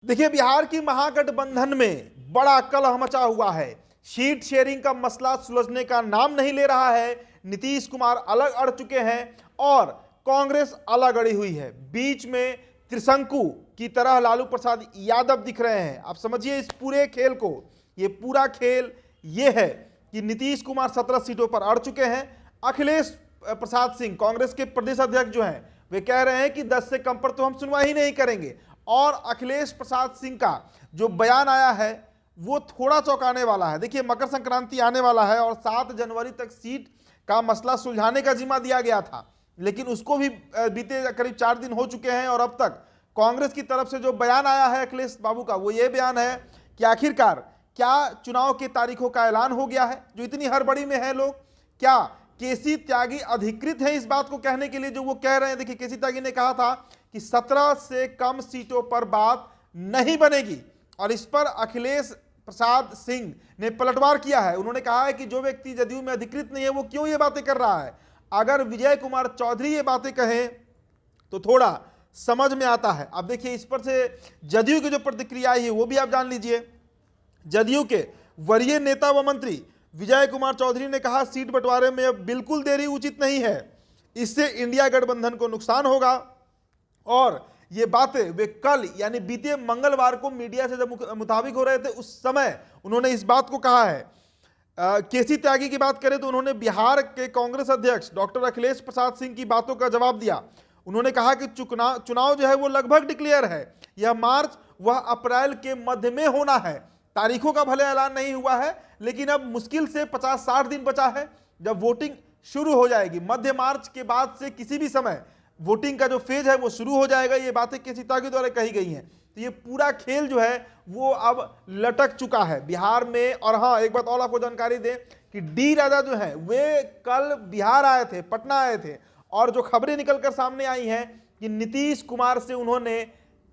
देखिए, बिहार की महागठबंधन में बड़ा कलह मचा हुआ है। सीट शेयरिंग का मसला सुलझने का नाम नहीं ले रहा है। नीतीश कुमार अलग अड़ चुके हैं और कांग्रेस अलग अड़ी हुई है। बीच में त्रिशंकु की तरह लालू प्रसाद यादव दिख रहे हैं। आप समझिए इस पूरे खेल को। ये पूरा खेल ये है कि नीतीश कुमार 17 सीटों पर अड़ चुके हैं। अखिलेश प्रसाद सिंह कांग्रेस के प्रदेश अध्यक्ष जो हैं, वे कह रहे हैं कि 10 से कम पर तो हम सुनवाई ही नहीं करेंगे। और अखिलेश प्रसाद सिंह का जो बयान आया है वो थोड़ा चौंकाने वाला है। देखिए, मकर संक्रांति आने वाला है और 7 जनवरी तक सीट का मसला सुलझाने का जिम्मा दिया गया था, लेकिन उसको भी बीते करीब 4 दिन हो चुके हैं और अब तक कांग्रेस की तरफ से जो बयान आया है अखिलेश बाबू का, वो ये बयान है कि आखिरकार क्या चुनाव की तारीखों का ऐलान हो गया है। जो इतनी हड़बड़ी में है लोग, क्या केसी त्यागी अधिकृत है इस बात को कहने के लिए जो वो कह रहे हैं। देखिए, केसी त्यागी ने कहा था कि 17 से कम सीटों पर बात नहीं बनेगी और इस पर अखिलेश प्रसाद सिंह ने पलटवार किया है। उन्होंने कहा है कि जो व्यक्ति जदयू में अधिकृत नहीं है वो क्यों ये बातें कर रहा है। अगर विजय कुमार चौधरी ये बातें कहें तो थोड़ा समझ में आता है। अब देखिए, इस पर से जदयू की जो प्रतिक्रिया आई है वो भी आप जान लीजिए। जदयू के वरीय नेता व मंत्री विजय कुमार चौधरी ने कहा, सीट बंटवारे में अब बिल्कुल देरी उचित नहीं है, इससे इंडिया गठबंधन को नुकसान होगा। और ये बातें वे कल यानी बीते मंगलवार को मीडिया से जब मुताबिक हो रहे थे उस समय उन्होंने इस बात को कहा है। केसी त्यागी की बात करें तो उन्होंने बिहार के कांग्रेस अध्यक्ष डॉक्टर अखिलेश प्रसाद सिंह की बातों का जवाब दिया। उन्होंने कहा कि चुनाव जो है वो लगभग डिक्लेयर है। यह मार्च वह अप्रैल के मध्य में होना है। तारीखों का भले ऐलान नहीं हुआ है, लेकिन अब मुश्किल से 50-60 दिन बचा है जब वोटिंग शुरू हो जाएगी। मध्य मार्च के बाद से किसी भी समय वोटिंग का जो फेज है वो शुरू हो जाएगा। ये बातें केसी त्यागी द्वारा कही गई हैं। तो ये पूरा खेल जो है वो अब लटक चुका है बिहार में। और हाँ, एक बात और आपको जानकारी दें कि डी राजा जो है वे कल बिहार आए थे, पटना आए थे, और जो खबरें निकलकर सामने आई हैं कि नीतीश कुमार से उन्होंने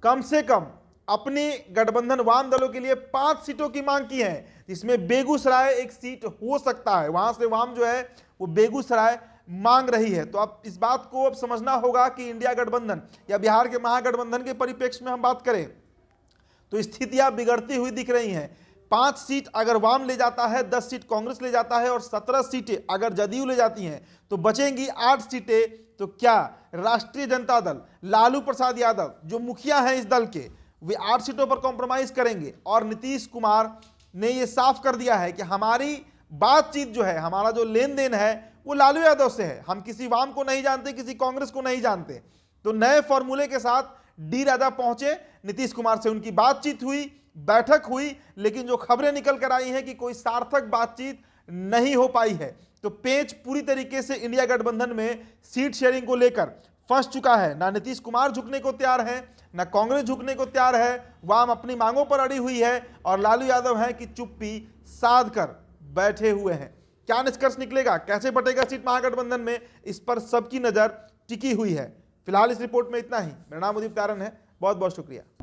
कम से कम अपनी गठबंधन वाम दलों के लिए 5 सीटों की मांग की है, जिसमें बेगूसराय एक सीट हो सकता है। वहां से वाम जो है वो बेगूसराय मांग रही है। तो अब इस बात को अब समझना होगा कि इंडिया गठबंधन या बिहार के महागठबंधन के परिप्रेक्ष्य में हम बात करें तो स्थितियां बिगड़ती हुई दिख रही हैं। 5 सीट अगर वाम ले जाता है, 10 सीट कांग्रेस ले जाता है और 17 सीटें अगर जदयू ले जाती हैं तो बचेंगी 8 सीटें। तो क्या राष्ट्रीय जनता दल लालू प्रसाद यादव जो मुखिया हैं इस दल के, वे 8 सीटों पर कॉम्प्रोमाइज करेंगे? और नीतीश कुमार ने यह साफ कर दिया है कि हमारी बातचीत जो है, हमारा जो लेन देन है वो लालू यादव से है। हम किसी वाम को नहीं जानते, किसी कांग्रेस को नहीं जानते। तो नए फॉर्मूले के साथ डी राजा पहुंचे, नीतीश कुमार से उनकी बातचीत हुई, बैठक हुई, लेकिन जो खबरें निकल कर आई हैं कि कोई सार्थक बातचीत नहीं हो पाई है। तो पेच पूरी तरीके से इंडिया गठबंधन में सीट शेयरिंग को लेकर फंस चुका है। ना नीतीश कुमार झुकने को तैयार है, ना कांग्रेस झुकने को तैयार है। वाम अपनी मांगों पर अड़ी हुई है और लालू यादव हैं कि चुप्पी साध कर बैठे हुए हैं। क्या निष्कर्ष निकलेगा, कैसे बटेगा सीट महागठबंधन में, इस पर सबकी नजर टिकी हुई है। फिलहाल इस रिपोर्ट में इतना ही। मेरा नाम उदित तारन है। बहुत बहुत शुक्रिया।